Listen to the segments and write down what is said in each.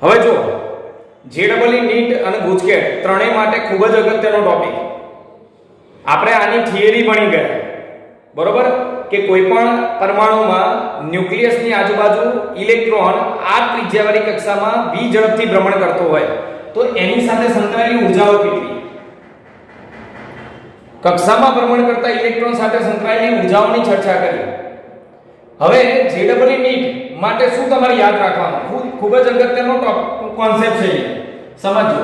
હવે જો જેડબલઈ નીટ અને ગુજકેટ ત્રણેય માટે ખૂબ જ અગત્યનો ટોપિક. આપણે આની થિયરી ભણી ગયા, બરોબર, કે કોઈ પણ પરમાણુમાં ન્યુક્લિયસની આજુબાજુ ઇલેક્ટ્રોન r ત્રિજ્યાવાળી કક્ષામાં v ઝડપથી ભ્રમણ કરતો હોય તો એની સાથે સંકળાયેલી ઊર્જાઓ કેટલી. કક્ષામાં ભ્રમણ કરતા ઇલેક્ટ્રોન સાથે સંકળાયેલી ઊર્જાઓની ચર્ચા કરી. હવે જેડબલઈ નીટ માટે શું તમારે યાદ રાખવાનું, ખૂબ જ અગત્યનો કોન્સેપ્ટ છે. સમજો,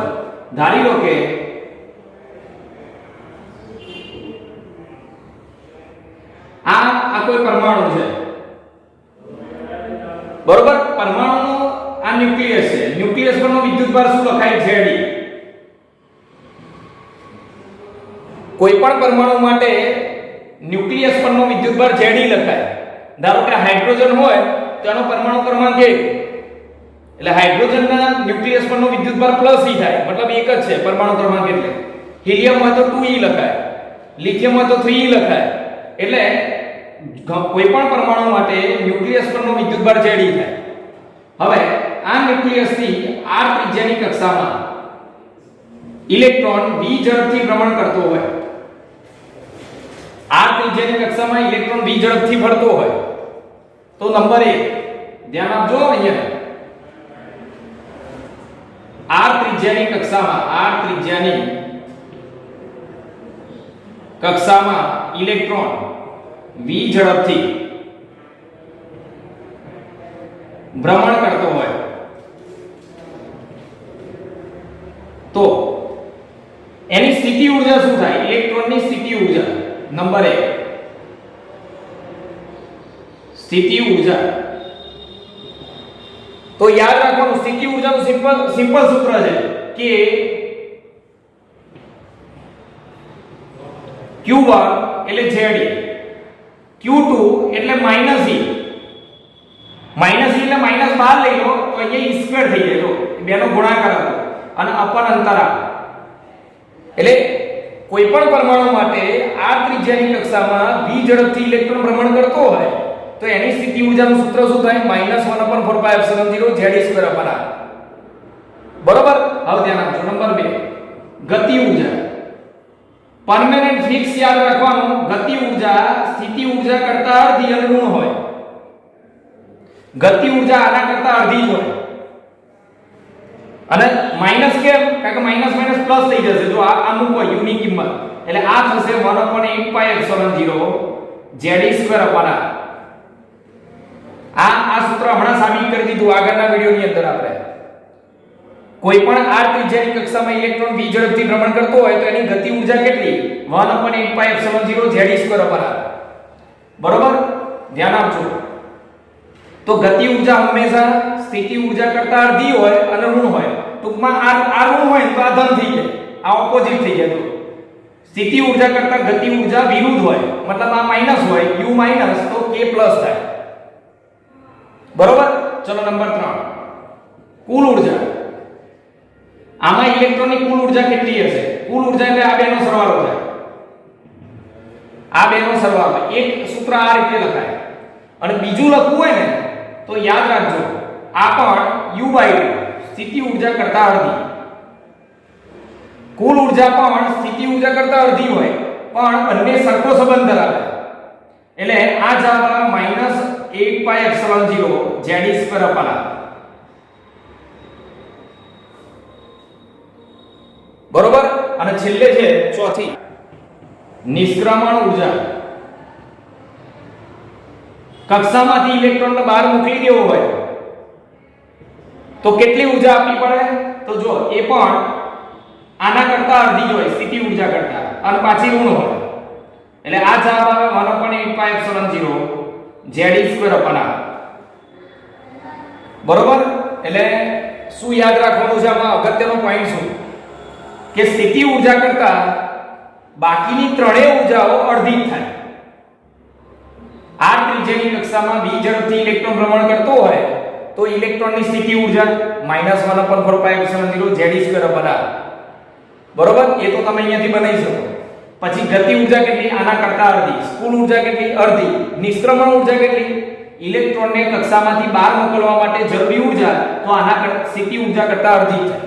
ધારી લો કે આ કોઈ પરમાણુ છે, બરોબર. પરમાણુનો આ ન્યુક્લિયસ છે. ન્યુક્લિયસ પરનો વિદ્યુતભાર શું લખાય? Ze. કોઈ પણ પરમાણુ માટે ન્યુક્લિયસ પરનો વિદ્યુતભાર Ze લખાય. ધારો કે હાઇડ્રોજન હોય તો એનો પરમાણુ ક્રમાંક 1, એટલે હાઇડ્રોજનના ન્યુક્લિયસ પરનો વિદ્યુતભાર +E થાય, મતલબ એક જ છે પરમાણુ ક્રમાંક. એટલે હિલિયમ હોય તો 2E લખાય, લિથિયમ હોય તો 3E લખાય. એટલે કોઈ પણ પરમાણુ માટે ન્યુક્લિયસ પરનો વિદ્યુતભાર Ze થાય. હવે આ ન્યુક્લિયસથી r ત્રિજ્યાની કક્ષામાં ઇલેક્ટ્રોન v ઝડપથી ભ્રમણ કરતો હોય, r ત્રિજ્યાની કક્ષામાં ઇલેક્ટ્રોન v ઝડપથી ફરતો હોય તો નંબર 1 ધ્યાન આપજો. અહીંયા r ત્રિજ્યાની કક્ષામાં ઇલેક્ટ્રોન v ઝડપથી ભ્રમણ કરતો હોય તો એની સ્થિતિ ઊર્જા શું થાય? ઇલેક્ટ્રોનની સ્થિતિ ઊર્જા નંબર 1, સ્થિતિ ઊર્જા. તો યાદ રાખવાનું, સ્થિતિ ઊર્જાનું સિમ્પલ સૂત્ર છે કે Q1 એટલે Ze, Q2 એટલે -E, એટલે -12 લઈ લો તો અહીંયા E² થઈ જાય. જો બેનો ગુણાકાર હતો અને અપર અંતરાલ. એટલે કોઈ પણ પરમાણુ માટે r ત્રિજ્યાની કક્ષામાં v ઝડપથી ઇલેક્ટ્રોન ભ્રમણ કરતો હોય તો એની સ્થિતિ ઊર્જાનું સૂત્ર શું થાય? -1/4πε0 Ze². બરોબર. હવે ધ્યાન આપજો. નંબર 2 ગતિ ઊર્જા. પરમેનન્ટ ફિક્સ યાદ રાખવાનું, ગતિ ઊર્જા સ્થિતિ ઊર્જા કરતા અડધી ઋણ હોય. ગતિ ઊર્જા આના કરતા અડધી જ હોય. અને માઈનસ કેમ? કારણ કે માઈનસ માઈનસ પ્લસ થઈ જશે. જો આ મૂકો u ની કિંમત, એટલે આ થશે 1/8πε0 Ze². આ સૂત્ર હમણાં સાબિત કરી દીધું આગળના વિડિયોની અંદર. આપણે કોઈ પણ r ત્રિજ્યાની કક્ષામાં ઇલેક્ટ્રોન v ઝડપથી ભ્રમણ કરતો હોય તો એની ગતિ ઊર્જા કેટલી? 1/8πε0 Ze². બરોબર. ધ્યાન આપજો. તો ગતિ ઊર્જા હંમેશા સ્થિતિ ઊર્જા કરતા અડધી હોય અને ઋણ હોય. ટૂંકમાં આ ઋણ હોય તો આ ધન થઈ જાય, આ ઓપોઝિટ થઈ જાય. તો સ્થિતિ ઊર્જા કરતા ગતિ ઊર્જા વિરુદ્ધ હોય, મતલબ આ માઈનસ હોય, u માઈનસ તો k પ્લસ થાય. બરોબર. ચલો નંબર 3 કુલ ઊર્જા. આમાં ઇલેક્ટ્રોનની કુલ ઊર્જા કેટલી હશે? કુલ ઊર્જા એટલે આ બેનો સરવાળો થાય. આ બેનો સરવાળો. એક સૂત્ર આ રીતે લખાય અને બીજું લખવું હોય ને તો યાદ રાખજો, આ પણ u/2 સ્થિતિ ઊર્જા કરતા અડધી. કુલ ઊર્જા પણ સ્થિતિ ઊર્જા કરતા અડધી હોય પણ બંને સરખો સંબંધ ધરાવે. એટલે આ જવાબ આવે -8πε0 Ze². બરોબર. અને છેલ્લે છે ચોથી નિષ્ક્રમણ ઊર્જા. કક્ષામાંથી ઇલેક્ટ્રોનને બહાર મોકલી દેવો હોય તો કેટલી ઊર્જા આપવી પડે? તો જો એ પણ આના કરતા અડધી જ હોય સ્થિતિ ઊર્જા કરતા, અને પાછી ઋણ હોય. એટલે આ જવાબ આવે 1/8πε0 Ze². બરોબર. એટલે શું યાદ રાખવાનું છે આમાં? અગત્યનો પોઈન્ટ શું કે સ્થિતિ ઊર્જા કરતા બાકીની ત્રણેય ઊર્જાઓ અડધી જ થાય. r ત્રિજ્યાની કક્ષામાં v ઝડપથી ઇલેક્ટ્રોન ભ્રમણ કરતો હોય તો ઇલેક્ટ્રોનની સ્થિતિ ઊર્જા -1/4πε0 Ze². બરોબર. એ તો તમે અહીંયાથી બનાવી શકો. પછી ગતિ ઊર્જા કેટલી? આના કરતા અડધી. કુલ ઊર્જા કેટલી? અડધી. નિષ્ક્રમણ ઊર્જા કેટલી? ઇલેક્ટ્રોનને કક્ષામાંથી બહાર મોકલવા માટે જરૂરી ઊર્જા તો આના સ્થિતિ ઊર્જા કરતાં અડધી થાય.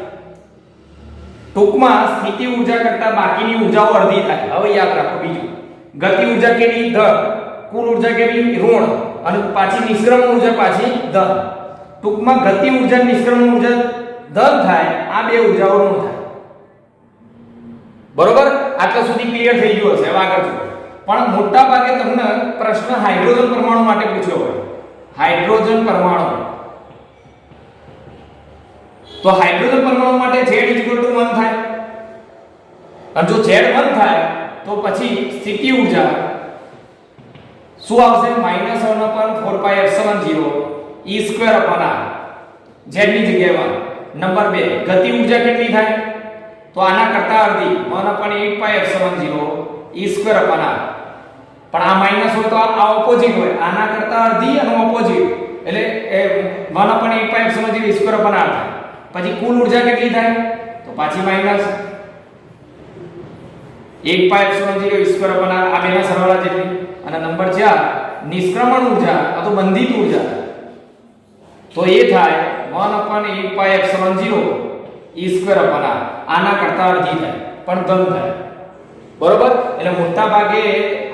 ટૂંકમાં સ્થિતિ ઊર્જા કરતાં બાકીની ઊર્જાઓ અડધી થાય. હવે યાદ રાખો બીજું, ગતિ ઊર્જા કેવી? ધન. કુલ ઊર્જા કેવી? ઋણ. અને પાછી નિષ્ક્રમણ ઊર્જા પાછી ધન. ટૂંકમાં ગતિ ઊર્જા નિષ્ક્રમણ ઊર્જા ધન થાય, આ બે ઊર્જાઓ ઋણ થાય. બરોબર? આટલા સુધી ક્લિયર થઈ ગયું હશે. હવે આગળ જો. પણ મોટા ભાગે તમને પ્રશ્ન હાઇડ્રોજન પરમાણુ માટે પૂછ્યો હોય. હાઇડ્રોજન પરમાણુ, તો હાઇડ્રોજન પરમાણુ માટે Z 1 થાય. અને જો Z 1 થાય તો પછી સ્થિતિ ઊર્જા શું આવશે? -1/4πε0 E²/r. Z ની જગ્યાએ 1. નંબર 2, ગતિ ઊર્જા કેટલી થાય? તો આના કરતા અડધી, 1/8πε0 E²/r. પણ આ માઈનસ હોય તો આ ઓપોઝિટ હોય, આના કરતા અડધી અને ઓપોઝિટ, એટલે 1/8πε0 E²/r થાય. પછી કુલ ઊર્જા કેટલી થાય? તો પાછી માઈનસ 8πε0 E²/r, આ બેના સરવાળા જેટલી. અને નંબર 4, નિષ્ક્રમણ ઊર્જા અથવા બંધિત ઊર્જા, તો એ થાય 1/8πε0 E²/r, આના કરતા અડધી થાય પણ ધન થાય. બરોબર? એટલે મોટા ભાગે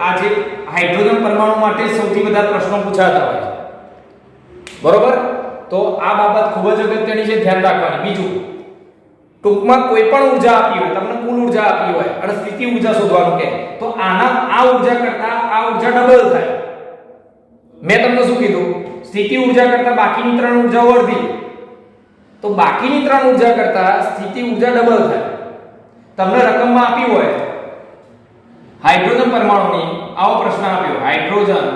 આ જે હાઇડ્રોજન પરમાણુ માટે સૌથી વધારે પ્રશ્નો પૂછાતા હોય. બરોબર? તો આ બાબત ખૂબ જ અગત્યની છે, ધ્યાન રાખવાની. બીજું, ટૂંકમાં કોઈ પણ ઊર્જા આપી હોય, તમને કુલ ઊર્જા આપી હોય અને સ્થિતિ ઊર્જા શોધવાનું કહે, તો આ ઊર્જા કરતા આ ઊર્જા ડબલ થાય. મેં તમને શું કીધું? સ્થિતિ ઊર્જા કરતા બાકીની 3 ઊર્જાઓ અડધી, તો બાકીની 3 ઊર્જા કરતા સ્થિતિ ઊર્જા ડબલ થાય. તમને રકમમાં આપી હોય હાઇડ્રોજન પરમાણુની, આવો પ્રશ્ન આપ્યો, હાઇડ્રોજન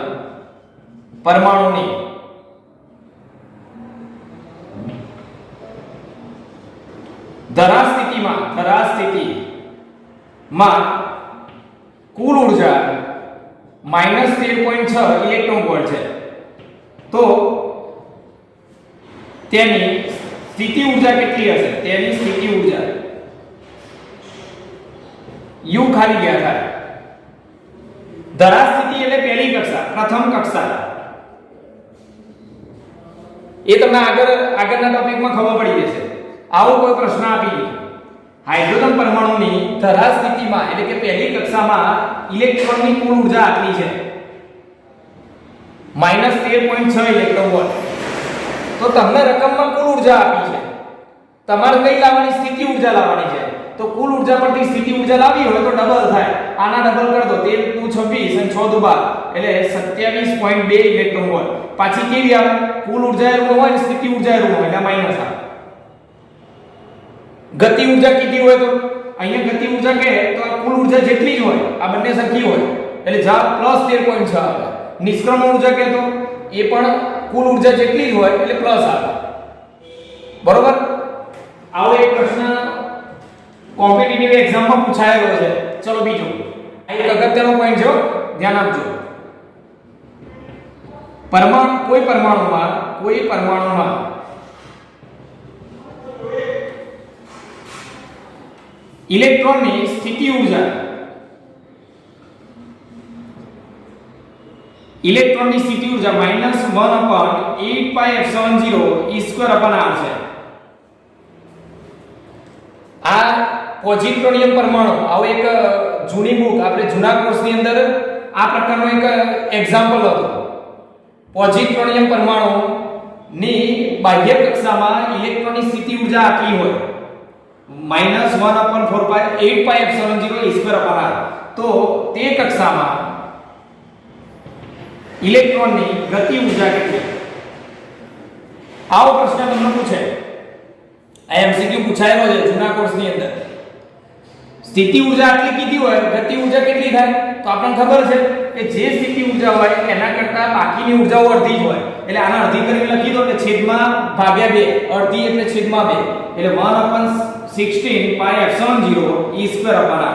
પરમાણુની ધરા સ્થિતિમાં કુલ ઊર્જા -13.6 ઇલેક્ટ્રોન વોલ્ટ છે. તો તેની સ્થિતિ ઊર્જા કેટલી હશે? તેની સ્થિતિ ઊર્જા U ખાલી ગયા થાય. ધરા સ્થિતિ એટલે પહેલી કક્ષા, પ્રથમ કક્ષા. એ તમને આગળના ટોપિકમાં ખબર પડી જશે. આવો કોઈ પ્રશ્ન આપી દીધો, હાઇડ્રોજન પરમાણુની ધરા સ્થિતિમાં એટલે કે પહેલી કક્ષામાં ઇલેક્ટ્રોનની કુલ ઊર્જા આટલી છે, -13.6 ઇલેક્ટ્રોન વોલ્ટ. તો તમને રકમમાં કુલ ઊર્જા આપી છે, તમારે કઈ લાવવાની? સ્થિતિ ઊર્જા લાવવાની છે. તો કુલ ઊર્જા પરથી સ્થિતિ ઊર્જા લાવી હોય તો ડબલ થાય. આના ડબલ કર દો, 13 × 2 = 26 અને 6 × 12 એટલે 27.2 ઇલેક્ટ્રોન વોલ્ટ. પાછી કેવી આવે? કુલ ઊર્જા એ ઋણ હોય ને સ્થિતિ ઊર્જા એ ઋણ હોય, એટલે માઈનસ આવે. ગતિ ઊર્જા કેટલી હોય? તો અહીંયા ગતિ ઊર્જા કે તો આ કુલ ઊર્જા જેટલી જ હોય, આ બંને સરખી હોય, એટલે જવાબ +13.6 આવે. નિષ્ક્રમણ ઊર્જા કે તો એ પણ કુલ ઊર્જા જેટલી જ હોય, એટલે પ્લસ આવે. બરોબર? આવો એક પ્રશ્ન કોમ્પિટિટિવ એક્ઝામમાં પૂછાયેલો છે. ચલો બીજો, આ એક અગત્યનો પોઈન્ટ છે, ધ્યાન આપજો. કોઈ પરમાણુમાં ઇલેક્ટ્રોનની સ્થિતિ ઊર્જા -1/8πε0 E²/r છે. આ પોઝિટ્રોનિયમ પરમાણુ, આવો એક જૂની બુક, આપણે જૂના કોર્સની અંદર આ પ્રકારનો એક એક્ઝામ્પલ હતો. પોઝિટ્રોનિયમ પરમાણુની બાહ્ય કક્ષામાં ઇલેક્ટ્રોનની સ્થિતિ ઊર્જા આટલી હોય, -1/8πε0 E²/r. તો તે કક્ષામાં ઇલેક્ટ્રોનની ગતિ ઊર્જા કેટલી? આવો પ્રશ્ન તમને પૂછે. આ એમસીક્યુ પૂછાયેલો છે જૂના કોર્સની અંદર. સ્થિતિ ઊર્જા આટલી કીધી હોય, ગતિ ઊર્જા કેટલી થાય? તો આપણને ખબર છે કે જે સ્થિતિ ઊર્જા હોય એના કરતા બાકીની ઊર્જાઓ અડધી જ હોય, એટલે આના અડધી કરીને લખી દો એટલે છેદમાં ભાગ્યા 2, અડધી એટલે છેદમાં 2, એટલે 1/16πε0 E²/r.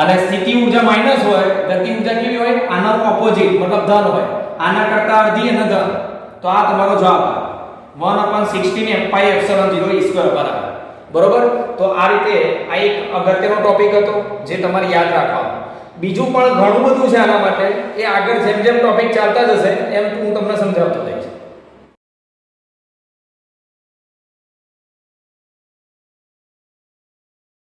અને સ્થિતિ ઊર્જા માઈનસ હોય, ગતિ ઊર્જા કેવી હોય? આના ઓપોઝિટ, મતલબ ધન હોય, આના કરતા અડધી અને ધન. તો આ તમારો જવાબ આવે 1/16πε0 E²/r. બરોબર? તો આ રીતે આ એક અગત્યનો ટોપિક હતો જે તમારે યાદ રાખવાનો. બીજું પણ ઘણું બધું છે આના માટે, એ આગળ જેમ જેમ ટોપિક ચાલતા જશે એમ હું તમને સમજાવતો જઈશ.